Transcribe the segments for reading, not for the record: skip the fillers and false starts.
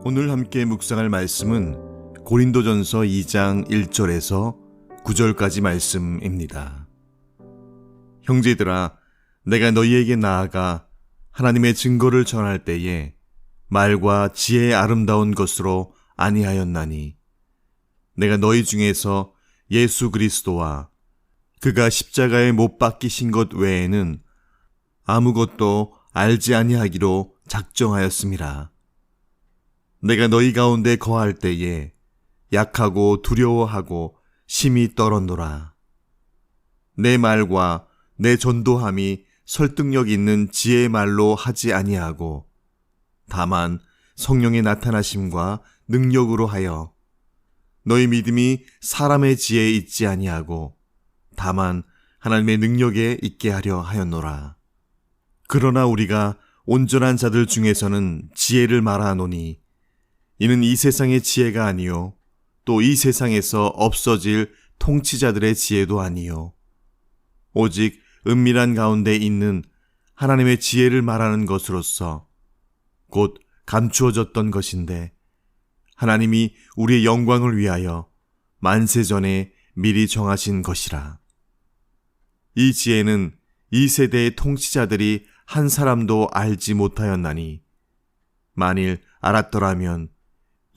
오늘 함께 묵상할 말씀은 고린도전서 2장 1절에서 9절까지 말씀입니다. 형제들아, 내가 너희에게 나아가 하나님의 증거를 전할 때에 말과 지혜의 아름다운 것으로 아니하였나니, 내가 너희 중에서 예수 그리스도와 그가 십자가에 못 박히신 것 외에는 아무것도 알지 아니하기로 작정하였음이라. 내가 너희 가운데 거할 때에 약하고 두려워하고 심히 떨었노라. 내 말과 내 전도함이 설득력 있는 지혜의 말로 하지 아니하고 다만 성령의 나타나심과 능력으로 하여 너희 믿음이 사람의 지혜에 있지 아니하고 다만 하나님의 능력에 있게 하려 하였노라. 그러나 우리가 온전한 자들 중에서는 지혜를 말하노니 이는 이 세상의 지혜가 아니요 또 이 세상에서 없어질 통치자들의 지혜도 아니요 오직 은밀한 가운데 있는 하나님의 지혜를 말하는 것으로서 곧 감추어졌던 것인데 하나님이 우리의 영광을 위하여 만세 전에 미리 정하신 것이라. 이 지혜는 이 세대의 통치자들이 한 사람도 알지 못하였나니 만일 알았더라면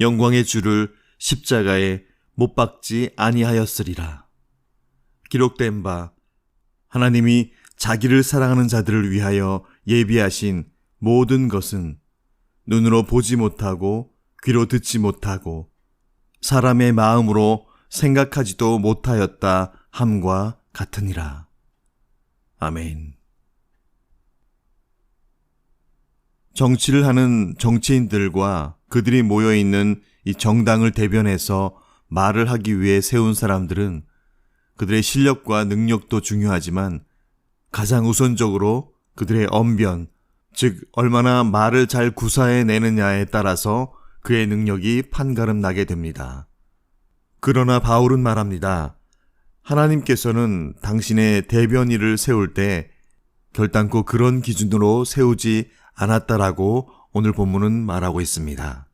영광의 주를 십자가에 못 박지 아니하였으리라. 기록된 바 하나님이 자기를 사랑하는 자들을 위하여 예비하신 모든 것은 눈으로 보지 못하고 귀로 듣지 못하고 사람의 마음으로 생각하지도 못하였다 함과 같으니라. 아멘. 정치를 하는 정치인들과 그들이 모여있는 이 정당을 대변해서 말을 하기 위해 세운 사람들은 그들의 실력과 능력도 중요하지만 가장 우선적으로 그들의 언변, 즉 얼마나 말을 잘 구사해내느냐에 따라서 그의 능력이 판가름 나게 됩니다. 그러나 바울은 말합니다. 하나님께서는 당신의 대변인을 세울 때 결단코 그런 기준으로 세우지 않았다라고 오늘 본문은 말하고 있습니다.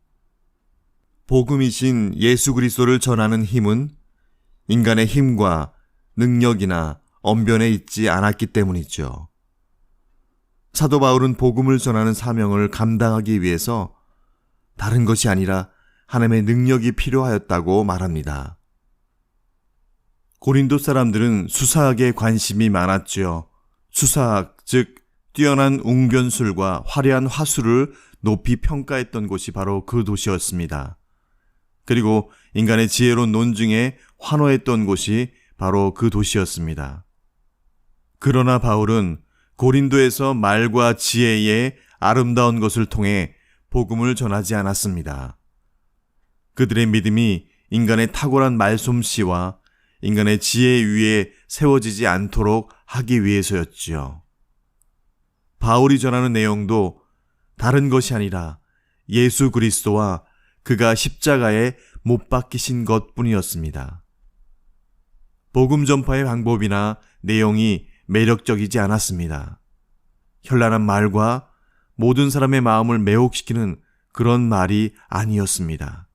복음이신 예수 그리스도를 전하는 힘은 인간의 힘과 능력이나 언변에 있지 않았기 때문이죠. 사도 바울은 복음을 전하는 사명을 감당하기 위해서 다른 것이 아니라 하나님의 능력이 필요하였다고 말합니다. 고린도 사람들은 수사학에 관심이 많았죠. 수사학, 즉 뛰어난 웅변술과 화려한 화술을 높이 평가했던 곳이 바로 그 도시였습니다. 그리고 인간의 지혜로운 논증에 환호했던 곳이 바로 그 도시였습니다. 그러나 바울은 고린도에서 말과 지혜의 아름다운 것을 통해 복음을 전하지 않았습니다. 그들의 믿음이 인간의 탁월한 말솜씨와 인간의 지혜 위에 세워지지 않도록 하기 위해서였지요. 바울이 전하는 내용도 다른 것이 아니라 예수 그리스도와 그가 십자가에 못 박히신 것뿐이었습니다. 복음 전파의 방법이나 내용이 매력적이지 않았습니다. 현란한 말과 모든 사람의 마음을 매혹시키는 그런 말이 아니었습니다.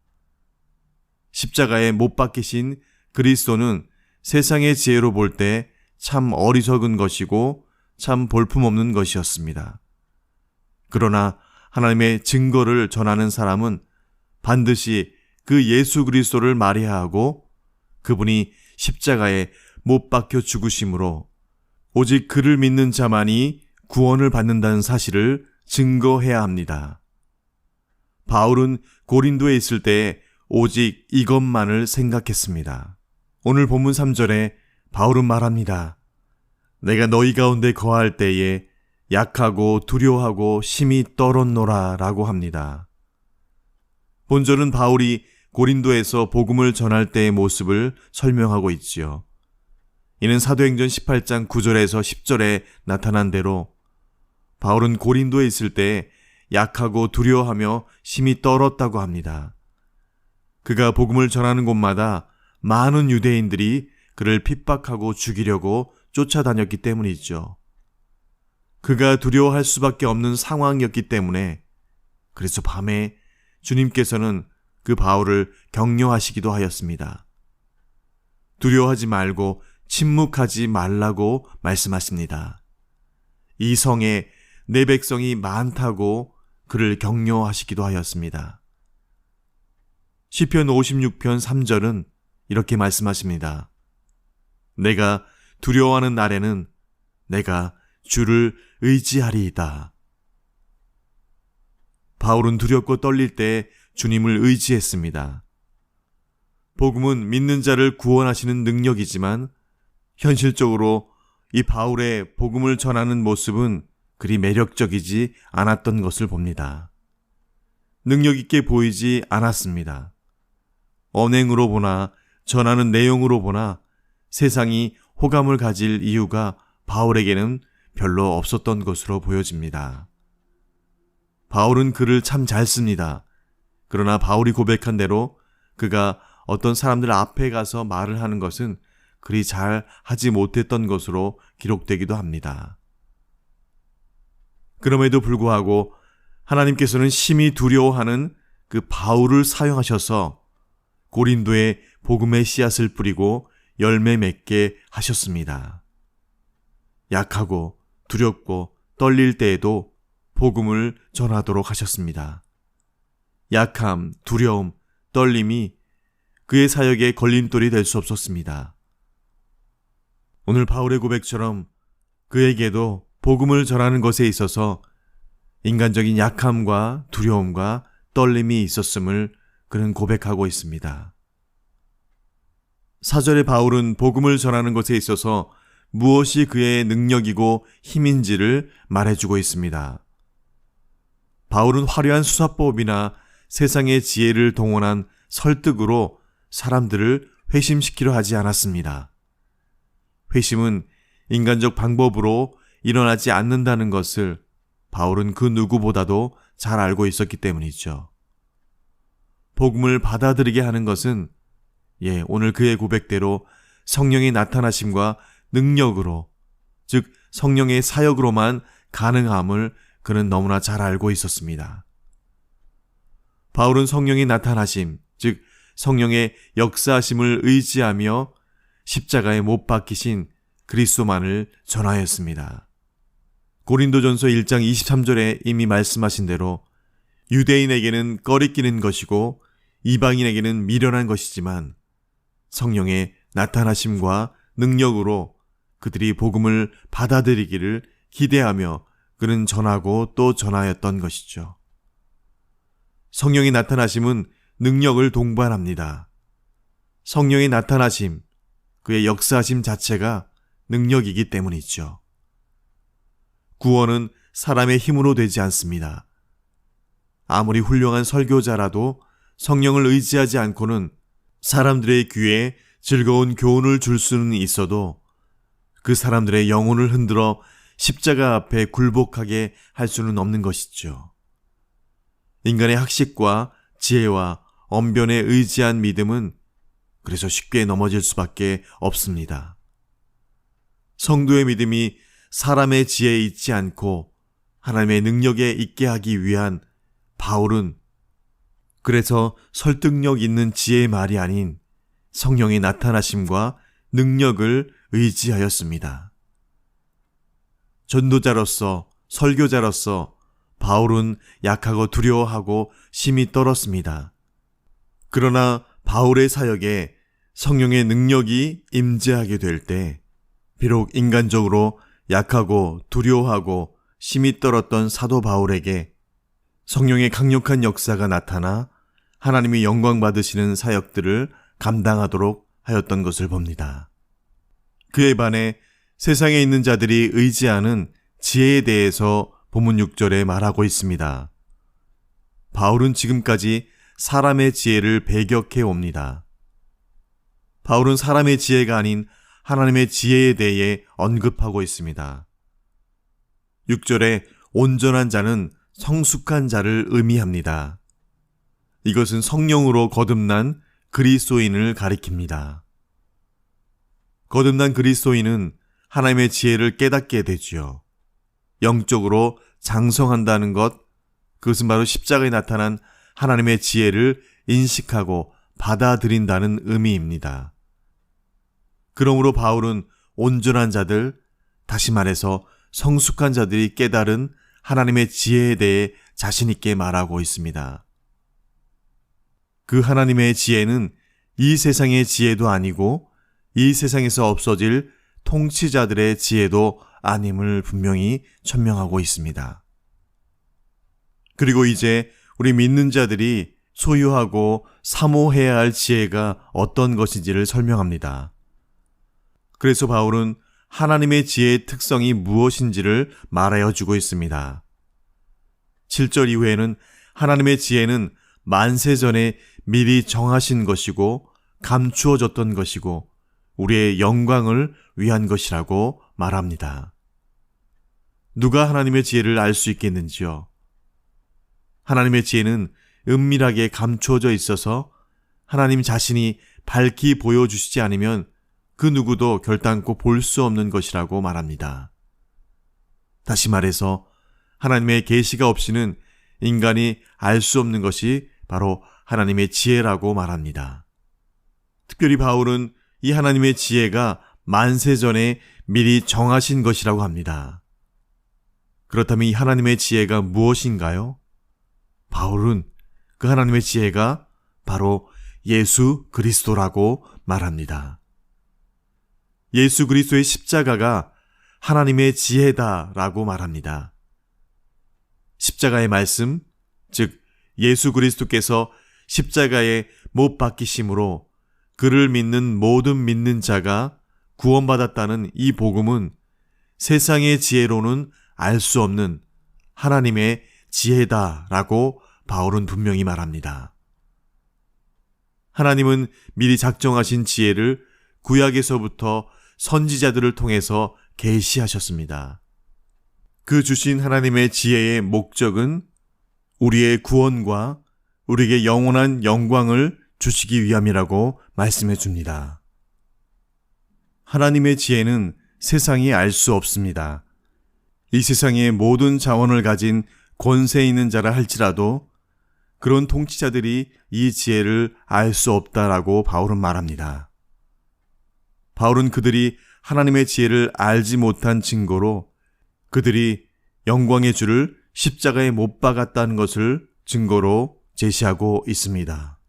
십자가에 못 박히신 그리스도는 세상의 지혜로 볼 때 참 어리석은 것이고 참 볼품없는 것이었습니다. 그러나 하나님의 증거를 전하는 사람은 반드시 그 예수 그리스도를 말해야 하고 그분이 십자가에 못 박혀 죽으심으로 오직 그를 믿는 자만이 구원을 받는다는 사실을 증거해야 합니다. 바울은 고린도에 있을 때 오직 이것만을 생각했습니다. 오늘 본문 3절에 바울은 말합니다. 내가 너희 가운데 거할 때에 약하고 두려워하고 심히 떨었노라 라고 합니다. 본절은 바울이 고린도에서 복음을 전할 때의 모습을 설명하고 있지요. 이는 사도행전 18장 9절에서 10절에 나타난 대로 바울은 고린도에 있을 때 약하고 두려워하며 심히 떨었다고 합니다. 그가 복음을 전하는 곳마다 많은 유대인들이 그를 핍박하고 죽이려고 쫓아다녔기 때문이죠. 그가 두려워할 수밖에 없는 상황이었기 때문에 그래서 밤에 주님께서는 그 바울을 격려하시기도 하였습니다. 두려워하지 말고 침묵하지 말라고 말씀하십니다. 이 성에 내 백성이 많다고 그를 격려하시기도 하였습니다. 시편 56편 3절은 이렇게 말씀하십니다. 내가 두려워하는 날에는 내가 주를 의지하리이다. 바울은 두렵고 떨릴 때 주님을 의지했습니다. 복음은 믿는 자를 구원하시는 능력이지만 현실적으로 이 바울의 복음을 전하는 모습은 그리 매력적이지 않았던 것을 봅니다. 능력 있게 보이지 않았습니다. 언행으로 보나 전하는 내용으로 보나 세상이 호감을 가질 이유가 바울에게는 별로 없었던 것으로 보여집니다. 바울은 글을 참 잘 씁니다. 그러나 바울이 고백한 대로 그가 어떤 사람들 앞에 가서 말을 하는 것은 그리 잘 하지 못했던 것으로 기록되기도 합니다. 그럼에도 불구하고 하나님께서는 심히 두려워하는 그 바울을 사용하셔서 고린도에 복음의 씨앗을 뿌리고 열매 맺게 하셨습니다. 약하고 두렵고 떨릴 때에도 복음을 전하도록 하셨습니다. 약함, 두려움, 떨림이 그의 사역에 걸림돌이 될 수 없었습니다. 오늘 바울의 고백처럼 그에게도 복음을 전하는 것에 있어서 인간적인 약함과 두려움과 떨림이 있었음을 그는 고백하고 있습니다. 4절에 바울은 복음을 전하는 것에 있어서 무엇이 그의 능력이고 힘인지를 말해주고 있습니다. 바울은 화려한 수사법이나 세상의 지혜를 동원한 설득으로 사람들을 회심시키려 하지 않았습니다. 회심은 인간적 방법으로 일어나지 않는다는 것을 바울은 그 누구보다도 잘 알고 있었기 때문이죠. 복음을 받아들이게 하는 것은 오늘 그의 고백대로 성령의 나타나심과 능력으로, 즉 성령의 사역으로만 가능함을 그는 너무나 잘 알고 있었습니다. 바울은 성령의 나타나심, 즉 성령의 역사하심을 의지하며 십자가에 못 박히신 그리스도만을 전하였습니다. 고린도전서 1장 23절에 이미 말씀하신 대로 유대인에게는 꺼리끼는 것이고 이방인에게는 미련한 것이지만 성령의 나타나심과 능력으로 그들이 복음을 받아들이기를 기대하며 그는 전하고 또 전하였던 것이죠. 성령의 나타나심은 능력을 동반합니다. 성령의 나타나심, 그의 역사하심 자체가 능력이기 때문이죠. 구원은 사람의 힘으로 되지 않습니다. 아무리 훌륭한 설교자라도 성령을 의지하지 않고는 사람들의 귀에 즐거운 교훈을 줄 수는 있어도 그 사람들의 영혼을 흔들어 십자가 앞에 굴복하게 할 수는 없는 것이죠. 인간의 학식과 지혜와 언변에 의지한 믿음은 그래서 쉽게 넘어질 수밖에 없습니다. 성도의 믿음이 사람의 지혜에 있지 않고 하나님의 능력에 있게 하기 위한 바울은 그래서 설득력 있는 지혜의 말이 아닌 성령의 나타나심과 능력을 의지하였습니다. 전도자로서, 설교자로서 바울은 약하고 두려워하고 심히 떨었습니다. 그러나 바울의 사역에 성령의 능력이 임재하게 될 때 비록 인간적으로 약하고 두려워하고 심히 떨었던 사도 바울에게 성령의 강력한 역사가 나타나 하나님이 영광 받으시는 사역들을 감당하도록 하였던 것을 봅니다. 그에 반해 세상에 있는 자들이 의지하는 지혜에 대해서 본문 6절에 말하고 있습니다. 바울은 지금까지 사람의 지혜를 배격해 옵니다. 바울은 사람의 지혜가 아닌 하나님의 지혜에 대해 언급하고 있습니다. 6절에 온전한 자는 성숙한 자를 의미합니다. 이것은 성령으로 거듭난 그리스도인을 가리킵니다. 거듭난 그리스도인은 하나님의 지혜를 깨닫게 되지요. 영적으로 장성한다는 것, 그것은 바로 십자가에 나타난 하나님의 지혜를 인식하고 받아들인다는 의미입니다. 그러므로 바울은 온전한 자들, 다시 말해서 성숙한 자들이 깨달은 하나님의 지혜에 대해 자신 있게 말하고 있습니다. 그 하나님의 지혜는 이 세상의 지혜도 아니고 이 세상에서 없어질 통치자들의 지혜도 아님을 분명히 천명하고 있습니다. 그리고 이제 우리 믿는 자들이 소유하고 사모해야 할 지혜가 어떤 것인지를 설명합니다. 그래서 바울은 하나님의 지혜의 특성이 무엇인지를 말하여 주고 있습니다. 7절 이후에는 하나님의 지혜는 만세전에 미리 정하신 것이고 감추어졌던 것이고 우리의 영광을 위한 것이라고 말합니다. 누가 하나님의 지혜를 알 수 있겠는지요? 하나님의 지혜는 은밀하게 감추어져 있어서 하나님 자신이 밝히 보여주시지 않으면 그 누구도 결단코 볼 수 없는 것이라고 말합니다. 다시 말해서 하나님의 계시가 없이는 인간이 알 수 없는 것이 바로 하나님의 지혜라고 말합니다. 특별히 바울은 이 하나님의 지혜가 만세전에 미리 정하신 것이라고 합니다. 그렇다면 이 하나님의 지혜가 무엇인가요? 바울은 그 하나님의 지혜가 바로 예수 그리스도라고 말합니다. 예수 그리스도의 십자가가 하나님의 지혜다라고 말합니다. 십자가의 말씀, 즉 예수 그리스도께서 십자가에 못 박히심으로 그를 믿는 모든 믿는 자가 구원받았다는 이 복음은 세상의 지혜로는 알 수 없는 하나님의 지혜다라고 바울은 분명히 말합니다. 하나님은 미리 작정하신 지혜를 구약에서부터 선지자들을 통해서 계시하셨습니다. 그 주신 하나님의 지혜의 목적은 우리의 구원과 우리에게 영원한 영광을 주시기 위함이라고 말씀해 줍니다. 하나님의 지혜는 세상이 알 수 없습니다. 이 세상의 모든 자원을 가진 권세 있는 자라 할지라도 그런 통치자들이 이 지혜를 알 수 없다라고 바울은 말합니다. 바울은 그들이 하나님의 지혜를 알지 못한 증거로 그들이 영광의 주를 십자가에 못 박았다는 것을 증거로 제시하고 있습니다.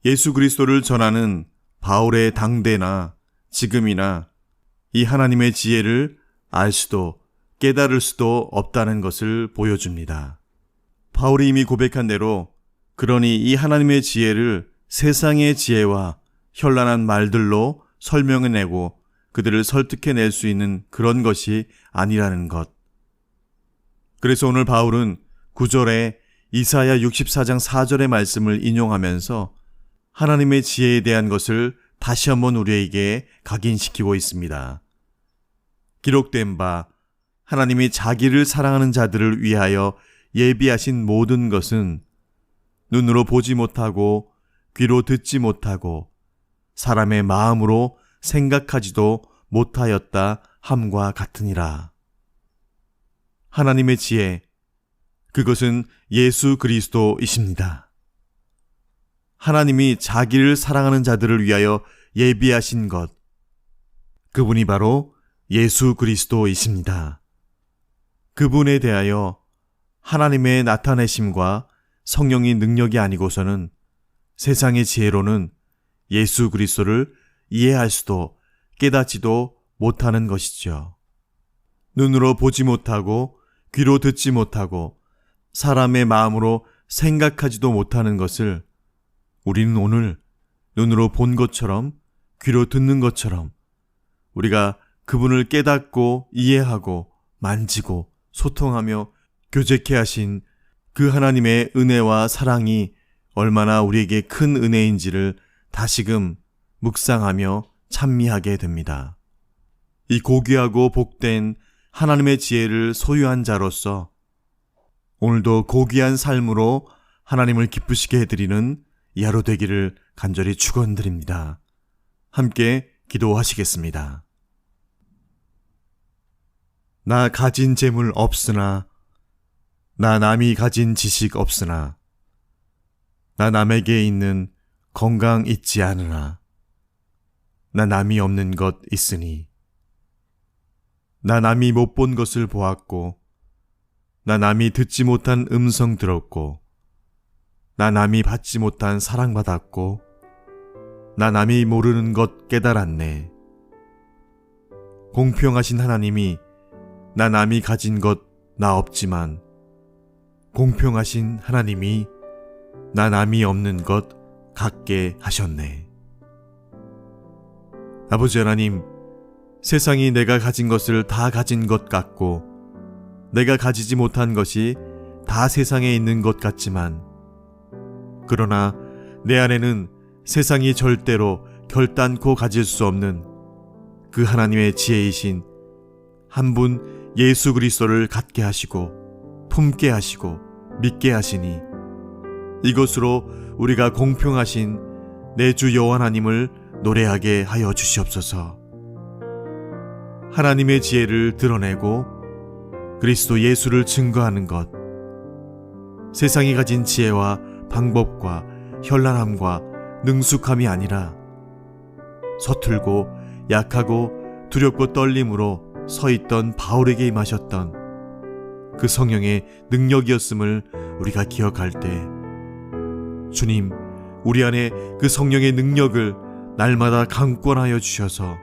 예수 그리스도를 전하는 바울의 당대나 지금이나 이 하나님의 지혜를 알 수도 깨달을 수도 없다는 것을 보여줍니다. 바울이 이미 고백한 대로 그러니 이 하나님의 지혜를 세상의 지혜와 현란한 말들로 설명해내고 그들을 설득해낼 수 있는 그런 것이 아니라는 것. 그래서 오늘 바울은 9절에 이사야 64장 4절의 말씀을 인용하면서 하나님의 지혜에 대한 것을 다시 한번 우리에게 각인시키고 있습니다. 기록된 바 하나님이 자기를 사랑하는 자들을 위하여 예비하신 모든 것은 눈으로 보지 못하고 귀로 듣지 못하고 사람의 마음으로 생각하지도 못하였다 함과 같으니라. 하나님의 지혜, 그것은 예수 그리스도이십니다. 하나님이 자기를 사랑하는 자들을 위하여 예비하신 것, 그분이 바로 예수 그리스도이십니다. 그분에 대하여 하나님의 나타내심과 성령의 능력이 아니고서는 세상의 지혜로는 예수 그리스도를 이해할 수도 깨닫지도 못하는 것이죠. 눈으로 보지 못하고 귀로 듣지 못하고 사람의 마음으로 생각하지도 못하는 것을 우리는 오늘 눈으로 본 것처럼 귀로 듣는 것처럼 우리가 그분을 깨닫고 이해하고 만지고 소통하며 교제케 하신 그 하나님의 은혜와 사랑이 얼마나 우리에게 큰 은혜인지를 다시금 묵상하며 찬미하게 됩니다. 이 고귀하고 복된 하나님의 지혜를 소유한 자로서 오늘도 고귀한 삶으로 하나님을 기쁘시게 해드리는 이 하루 되기를 간절히 축원드립니다. 함께 기도하시겠습니다. 나 가진 재물 없으나 나 남이 가진 지식 없으나 나 남에게 있는 건강 있지 않으나 나 남이 없는 것 있으니 나 남이 못 본 것을 보았고 나 남이 듣지 못한 음성 들었고 나 남이 받지 못한 사랑받았고 나 남이 모르는 것 깨달았네. 공평하신 하나님이 나 남이 가진 것 나 없지만 공평하신 하나님이 나 남이 없는 것 갖게 하셨네. 아버지 하나님, 세상이 내가 가진 것을 다 가진 것 같고 내가 가지지 못한 것이 다 세상에 있는 것 같지만 그러나 내 안에는 세상이 절대로 결단코 가질 수 없는 그 하나님의 지혜이신 한 분 예수 그리스도를 갖게 하시고 품게 하시고 믿게 하시니 이것으로 우리가 공평하신 내 주 여호와 하나님을 노래하게 하여 주시옵소서. 하나님의 지혜를 드러내고 그리스도 예수를 증거하는 것, 세상이 가진 지혜와 방법과 현란함과 능숙함이 아니라 서툴고 약하고 두렵고 떨림으로 서 있던 바울에게 임하셨던 그 성령의 능력이었음을 우리가 기억할 때 주님, 우리 안에 그 성령의 능력을 날마다 강권하여 주셔서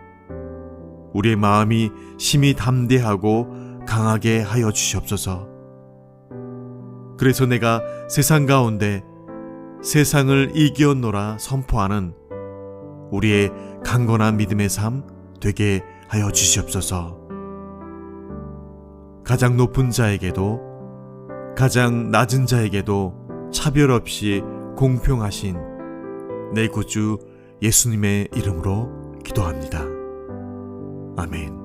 우리의 마음이 심히 담대하고 강하게 하여 주시옵소서. 그래서 내가 세상 가운데 세상을 이기었노라 선포하는 우리의 강건한 믿음의 삶 되게 하여 주시옵소서. 가장 높은 자에게도 가장 낮은 자에게도 차별 없이 공평하신 내 구주 예수님의 이름으로 기도합니다. 아멘.